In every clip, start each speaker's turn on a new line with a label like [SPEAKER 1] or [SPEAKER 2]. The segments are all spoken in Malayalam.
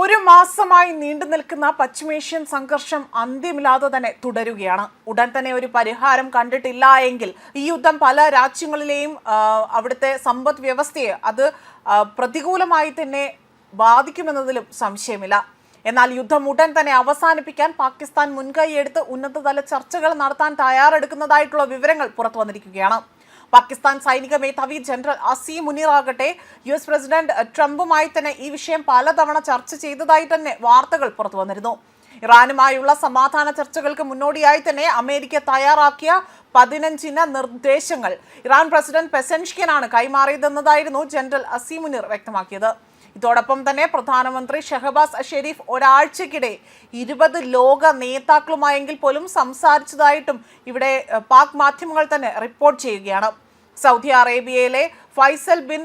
[SPEAKER 1] ഒരു മാസമായി നീണ്ടു നിൽക്കുന്ന പശ്ചിമേഷ്യൻ സംഘർഷം അന്ത്യമില്ലാതെ തന്നെ തുടരുകയാണ്. ഉടൻ തന്നെ ഒരു പരിഹാരം കണ്ടിട്ടില്ല എങ്കിൽ ഈ യുദ്ധം പല രാജ്യങ്ങളിലെയും അവിടുത്തെ സമ്പദ് വ്യവസ്ഥയെ അത് പ്രതികൂലമായി തന്നെ ബാധിക്കുമെന്നതിലും സംശയമില്ല. എന്നാൽ യുദ്ധം ഉടൻ തന്നെ അവസാനിപ്പിക്കാൻ പാകിസ്ഥാൻ മുൻകൈയെടുത്ത് ഉന്നതതല ചർച്ചകൾ നടത്താൻ തയ്യാറെടുക്കുന്നതായിട്ടുള്ള വിവരങ്ങൾ പുറത്തു വന്നിരിക്കുകയാണ്. പാകിസ്ഥാൻ സൈനിക മേധാവി ജനറൽ അസീം മുനീർ ആകട്ടെ US പ്രസിഡന്റ് ട്രംപുമായി തന്നെ ഈ വിഷയം പലതവണ ചർച്ച ചെയ്തതായി തന്നെ വാർത്തകൾ പുറത്തു വന്നിരുന്നു. ഇറാനുമായുള്ള സമാധാന ചർച്ചകൾക്ക് മുന്നോടിയായി തന്നെ അമേരിക്ക തയ്യാറാക്കിയ 15 നിർദ്ദേശങ്ങൾ ഇറാൻ പ്രസിഡന്റ് പെസൻഷ്കിനാണ് കൈമാറിയതെന്നതായിരുന്നു ജനറൽ അസീം മുനീർ വ്യക്തമാക്കിയത്. ഇതോടൊപ്പം തന്നെ പ്രധാനമന്ത്രി ഷഹബാസ് ഷെരീഫ് ഒരാഴ്ചക്കിടെ 20 ലോക നേതാക്കളുമായെങ്കിൽ പോലും സംസാരിച്ചതായിട്ടും ഇവിടെ പാക് മാധ്യമങ്ങൾ തന്നെ റിപ്പോർട്ട് ചെയ്യുകയാണ്. സൗദി അറേബ്യയിലെ Faisal bin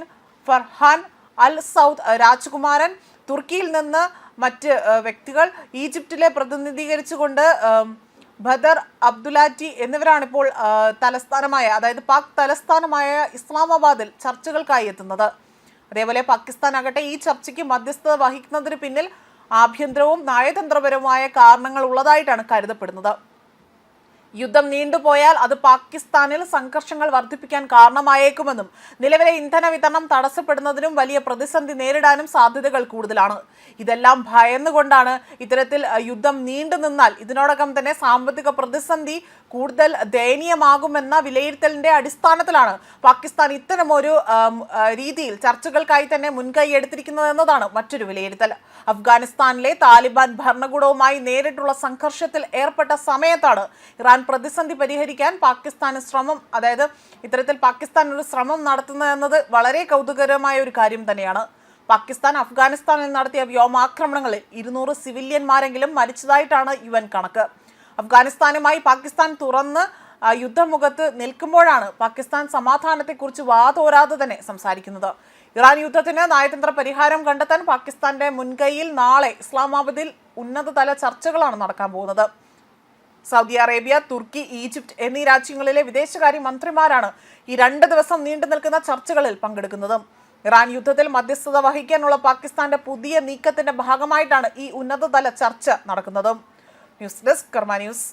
[SPEAKER 1] Farhan Al Saud രാജകുമാരൻ, തുർക്കിയിൽ നിന്ന് മറ്റ് വ്യക്തികൾ, ഈജിപ്തിലെ പ്രതിനിധീകരിച്ചുകൊണ്ട് ബദർ അബ്ദുലാറ്റി എന്നിവരാണ് ഇപ്പോൾ തലസ്ഥാനമായ അതായത് പാക് തലസ്ഥാനമായ ഇസ്ലാമാബാദിൽ ചർച്ചകൾക്കായി എത്തുന്നത്. അതേപോലെ പാകിസ്ഥാൻ ആകട്ടെ ഈ ചർച്ചയ്ക്ക് മധ്യസ്ഥത വഹിക്കുന്നതിന് പിന്നിൽ ആഭ്യന്തരവും നയതന്ത്രപരവുമായ കാരണങ്ങൾ ഉള്ളതായിട്ടാണ് കരുതപ്പെടുന്നത്. യുദ്ധം നീണ്ടുപോയാൽ അത് പാകിസ്ഥാനിൽ സംഘർഷങ്ങൾ വർദ്ധിപ്പിക്കാൻ കാരണമായേക്കുമെന്നും നിലവിലെ ഇന്ധന വിതരണം തടസ്സപ്പെടുന്നതിനും വലിയ പ്രതിസന്ധി നേരിടാനും സാധ്യതകൾ കൂടുതലാണ്. ഇതെല്ലാം ഭയന്നുകൊണ്ടാണ് ഇത്തരത്തിൽ യുദ്ധം നീണ്ടു നിന്നാൽ ഇതിനോടകം തന്നെ സാമ്പത്തിക പ്രതിസന്ധി കൂടുതൽ ദയനീയമാകുമെന്ന വിലയിരുത്തലിന്റെ അടിസ്ഥാനത്തിലാണ് പാകിസ്ഥാൻ ഇത്തരമൊരു രീതിയിൽ ചർച്ചകൾക്കായി തന്നെ മുൻകൈ എടുത്തിരിക്കുന്നത് എന്നതാണ് മറ്റൊരു വിലയിരുത്തൽ. അഫ്ഗാനിസ്ഥാനിലെ താലിബാൻ ഭരണകൂടവുമായി നേരിട്ടുള്ള സംഘർഷത്തിൽ ഏർപ്പെട്ട സമയത്താണ് ഇറാൻ പ്രതിസന്ധി പരിഹരിക്കാൻ പാകിസ്ഥാന് ശ്രമം, അതായത് ഇത്തരത്തിൽ പാകിസ്ഥാൻ ഒരു ശ്രമം നടത്തുന്നതെന്നത് വളരെ കൗതുകകരമായ ഒരു കാര്യം തന്നെയാണ്. പാകിസ്ഥാൻ അഫ്ഗാനിസ്ഥാനിൽ നടത്തിയ വ്യോമാക്രമണങ്ങളിൽ 200 സിവിലിയന്മാരെങ്കിലും മരിച്ചതായിട്ടാണ് UN കണക്ക്. അഫ്ഗാനിസ്ഥാനുമായി പാകിസ്ഥാൻ തുറന്ന് യുദ്ധമുഖത്ത് നിൽക്കുമ്പോഴാണ് പാകിസ്ഥാൻ സമാധാനത്തെക്കുറിച്ച് വാതോരാതെ തന്നെ സംസാരിക്കുന്നത്. ഇറാൻ യുദ്ധത്തിന് നയതന്ത്ര പരിഹാരം കണ്ടെത്താൻ പാകിസ്ഥാന്റെ മുൻകൈയിൽ നാളെ ഇസ്ലാമാബാദിൽ ഉന്നതതല ചർച്ചകളാണ് നടക്കാൻ പോകുന്നത്. സൗദി അറേബ്യ, തുർക്കി, ഈജിപ്ത് എന്നീ രാജ്യങ്ങളിലെ വിദേശകാര്യ മന്ത്രിമാരാണ് ഈ 2 ദിവസം നീണ്ടു നിൽക്കുന്ന ചർച്ചകളിൽ പങ്കെടുക്കുന്നത്. ഇറാൻ യുദ്ധത്തിൽ മധ്യസ്ഥത വഹിക്കാനുള്ള പാകിസ്ഥാന്റെ പുതിയ നീക്കത്തിന്റെ ഭാഗമായിട്ടാണ് ഈ ഉന്നതതല ചർച്ച നടക്കുന്നത്. ന്യൂസ് ഡെസ്ക് കർമ്മ ന്യൂസ്.